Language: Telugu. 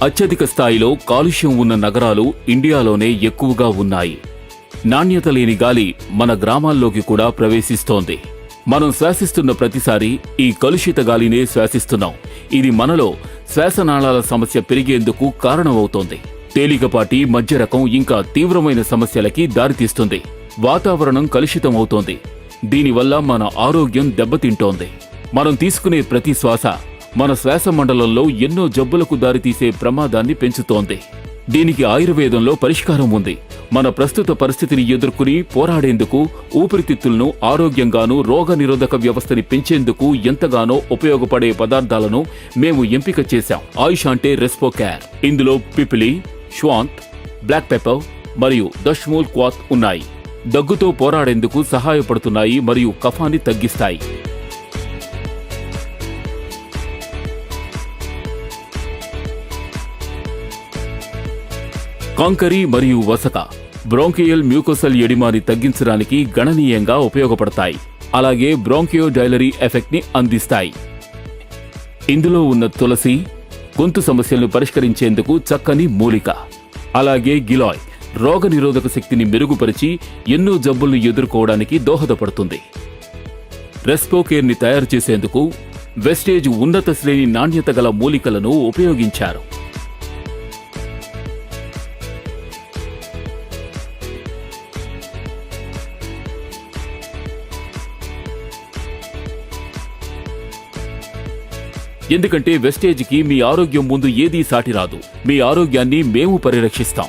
అత్యధిక స్థాయిలో కాలుష్యం ఉన్న నగరాలు ఇండియాలోనే ఎక్కువగా ఉన్నాయి. నాణ్యత లేని గాలి మన గ్రామాల్లోకి కూడా ప్రవేశిస్తోంది. మనం శ్వాసిస్తున్న ప్రతిసారి ఈ కలుషిత గాలినే శ్వాసిస్తున్నాం. ఇది మనలో శ్వాసనాళాల సమస్య పెరిగేందుకు కారణమవుతోంది. తేలికపాటి, మధ్య రకం ఇంకా తీవ్రమైన సమస్యలకి దారితీస్తుంది. వాతావరణం కలుషితమవుతోంది. దీనివల్ల మన ఆరోగ్యం దెబ్బతింటోంది. మనం తీసుకునే ప్రతి శ్వాస మన శ్వాస మండలంలో ఎన్నో జబ్బులకు దారితీసే ప్రమాదాన్ని పెంచుతోంది. దీనికి ఆయుర్వేదంలో పరిష్కారం ఉంది. మన ప్రస్తుత పరిస్థితిని ఎదుర్కొని పోరాడేందుకు ఊపిరితిత్తులను ఆరోగ్యంగానూ రోగనిరోధక వ్యవస్థని పెంచేందుకు ఎంతగానో ఉపయోగపడే పదార్థాలను మేము ఎంపిక చేశాం. ఆయుష్ అంటే రెస్పోకేర్. ఇందులో పిపిలి, శ్వాంత్, బ్లాక్ పెప్పర్ మరియు దష్మూల్ క్వాత్ ఉన్నాయి. దగ్గుతో పోరాడేందుకు సహాయపడుతున్నాయి మరియు కఫాన్ని తగ్గిస్తాయి. కాంకరీ మరియు వసక బ్రోంకియల్ మ్యూకోసల్ ఎడిమాని తగ్గించడానికి గణనీయంగా ఉపయోగపడతాయి. అలాగే బ్రోంకియోడైలరీ ఎఫెక్ట్ ని అందిస్తాయి. ఇందులో ఉన్న తులసి గొంతు సమస్యలను పరిష్కరించేందుకు చక్కని మూలిక. అలాగే గిలాయ్ రోగనిరోధక శక్తిని మెరుగుపరిచి ఎన్నో జబ్బులను ఎదుర్కోవడానికి దోహదపడుతుంది. రెస్పోకేర్ ని తయారు చేసేందుకు వెస్టేజ్ ఉన్నత శ్రేణి నాణ్యత గల మూలికలను ఉపయోగించారు. ఎందుకంటే వెస్టేజ్కి మీ ఆరోగ్యం ముందు ఏదీ సాటిరాదు. మీ ఆరోగ్యాన్ని మేము పరిరక్షిస్తాం.